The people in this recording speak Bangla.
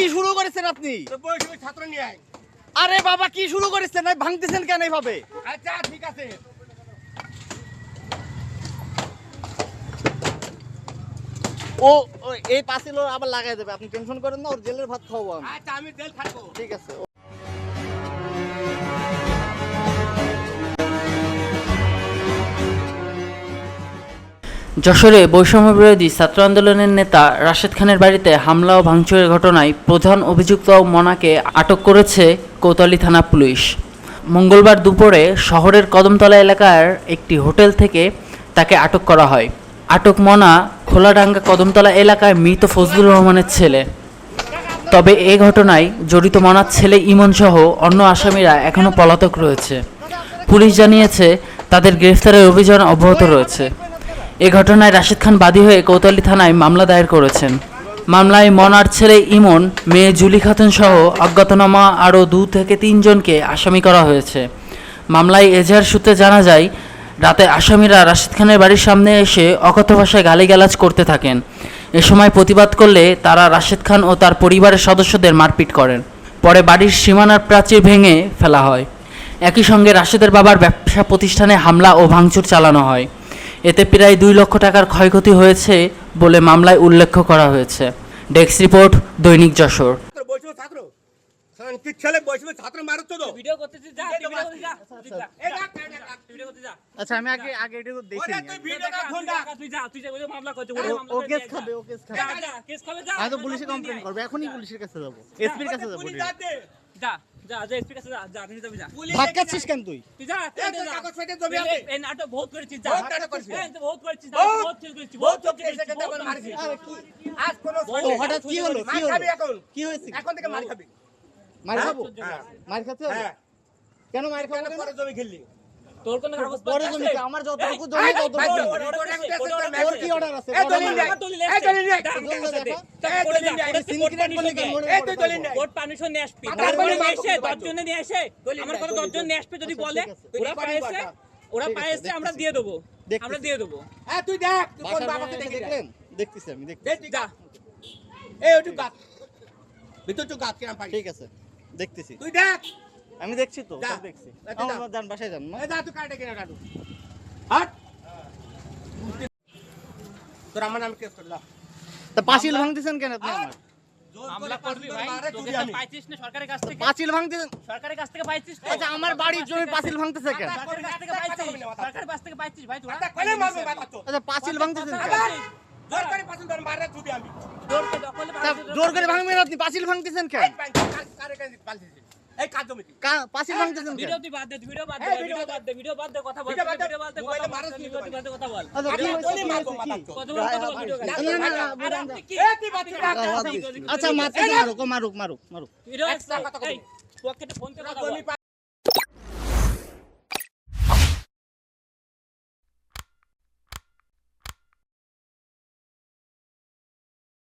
কি শুরু করেছেন আপনি? ছাত্র নিয়ে আয়। আরে বাবা কি শুরু করেছেন? ভাঙতেছেন কেন এইভাবে? আচ্ছা ঠিক আছে। ও এই পাঁচিল আবার লাগাই দেবে, আপনি টেনশন করেন না, ওর জেলের ভাত খাওয়াবো আমি। আচ্ছা আমি জেল খাবো। ঠিক আছে। যশোরে বৈষম্যবিরোধী ছাত্র আন্দোলনের নেতা রাশেদ খানের বাড়িতে হামলা ও ভাঙচুরের ঘটনায় প্রধান অভিযুক্ত মনাকে আটক করেছে কোতোয়ালি থানা পুলিশ। মঙ্গলবার দুপুরে শহরের কদমতলা এলাকার একটি হোটেল থেকে তাকে আটক করা হয়। আটক মনা খোলাডাঙ্গা কদমতলা এলাকায় মৃত ফজলুর রহমানের ছেলে। তবে এ ঘটনায় জড়িত মনার ছেলে ইমন সহ অন্য আসামিরা এখনও পলাতক রয়েছে। পুলিশ জানিয়েছে তাদের গ্রেফতারের অভিযান অব্যাহত রয়েছে। এ ঘটনায় রাশেদ খান বাদী হয়ে কোতোয়ালি থানায় মামলা দায়ের করেছেন। মামলায় মনার ছেলে ইমন, মেয়ে জুলি খাতুন সহ অজ্ঞাতনামা আরও 2 থেকে 3 জনকে আসামি করা হয়েছে। মামলায় এজাহার সূত্রে জানা যায়, রাতে আসামিরা রাশেদ খানের বাড়ির সামনে এসে অকথ্য ভাষায় গালিগালাজ করতে থাকেন। এ সময় প্রতিবাদ করলে তারা রাশেদ খান ও তার পরিবারের সদস্যদের মারপিট করেন। পরে বাড়ির সীমানার প্রাচীর ভেঙে ফেলা হয়। একই সঙ্গে রাশেদের বাবার ব্যবসা প্রতিষ্ঠানে হামলা ও ভাঙচুর চালানো হয়। এতে প্রায় 2 লক্ষ টাকার ক্ষয়ক্ষতি হয়েছে বলে মামলায় উল্লেখ করা হয়েছে। ডেস্ক রিপোর্ট, দৈনিক যশোর। ছাত্র শান্তির ছেলে বৈষম্য ছাত্র মারছ তো ভিডিও করতেছিস, যা ভিডিও করতে যা। ভিডিও করতে যা। আচ্ছা আমি আগে এটা দেখি। ওরে তুই ভিডিওটা ফোন রাখ। তুই যা ওই মামলা করতে ও কেস খাবে, ও কেস খাবে। যা কেস খাবে যা। আমি তো পুলিশে কমপ্লেইন করব, এখনই পুলিশের কাছে যাব, এসপির কাছে যাব। পুলিশ যাতে যা এসপি কাছে যা আপনি যাবি যা। ধাক্কাচ্ছিস কেন তুই? তুই যা এই কাগজ পেতে জমি আছে। এই নাটক বহুত করেছিস যা। বহুত নাটক করেছিস। এই তো বহুত করেছিস যা। বহুত বহুত করেছিস বহুত বহুত চোখে এসে কেটে বল মারবি। আজ কোন ও হঠাৎ কি হলো? মার খাবি এখন। কি হয়েছে? এখন থেকে মার খাবি। মার খাবো? হ্যাঁ। মার খাতে হবে? হ্যাঁ। কেন মার খাবো? কেন পরে জমি খেললি? তোর কোন কাগজ পরে জমি কি? আমার যতটুকু জমি ততটুকু। তোর কি অর্ডার আছে? এই দলিল দেখ। এই দলিল দেখ। কোর্ট পারমিশন নিয়ে আসবি। তারপরে এসে 10 জন নিয়ে এসে আমার কথা 10 জন নিয়ে আসবে যদি বলে ওরা পাইছে আমরা দিয়ে দেব। আমরা দিয়ে দেব। হ্যাঁ তুই দেখ তুই কোন বাসার বাবাকে মনে দেখলি দেখলেন? দেখতেছি আমি, দেখতেছি। দেখ যা এই ওটু গাত ভিতর তো গাত কেন পাই ঠিক আছে, দেখতেছি। তুই দেখ আমি দেখছি তো, যা। সব দেখছি। এই তো যা। আমার যান বাসায় যান না। এই যা তুই কাটে কিনা কাটু হট তোর আমার নাম কেস করলা তা পাঁচিল ভাঙতেছেন কেন আপনি আমার? মামলা করবি ভাই। তোকে তো পাইছিস না সরকারের কাছ থেকে। পাঁচিল ভাঙতেছেন? সরকারের কাছ থেকে পাইছিস তো। আচ্ছা আমার বাড়ির জমি পাঁচিল ভাঙতেছে কেন? সরকারের কাছ থেকে পাইছিস। সরকারের কাছ থেকে পাইছিস ভাই তোরা। কলে মারবে বাবা তো আচ্ছা পাঁচিল ভাঙতেছেন কেন? জোর করে পাছন ধর মাররে তুই আমি জোরকে দখলে তা জোর করে ভাঙবেন আপনি, পাঁচিল ভাঙতেছেন কেন? কারে কারে পালছিস এই কাজ জমি পাঁচিল ভাঙতেছেন কেন? ভিডিও তুই বাদ দে, ভিডিও বাদ দে, ভিডিও বাদ দে, ভিডিও বাদ দে, কথা বল, ভিডিও বাদ দে, ভিডিও বাদ দে, মোবাইলে কথা বল, মারো তুই ভিডিও বাদ দে, কথা বল। আচ্ছা কি হয়েছে? গলি কি মারবো হয়েছে? মাথা তো কত বল, কত বল, ভিডিও না, বাদ না, দে। না, আরে আপনি কি? এ তুই বাদ দে আচ্ছা মারতেছেন, মারুক, মারুক, মারুক। ভিডিও একটা কথা এই, পকেটে ফোন পে কথা বল।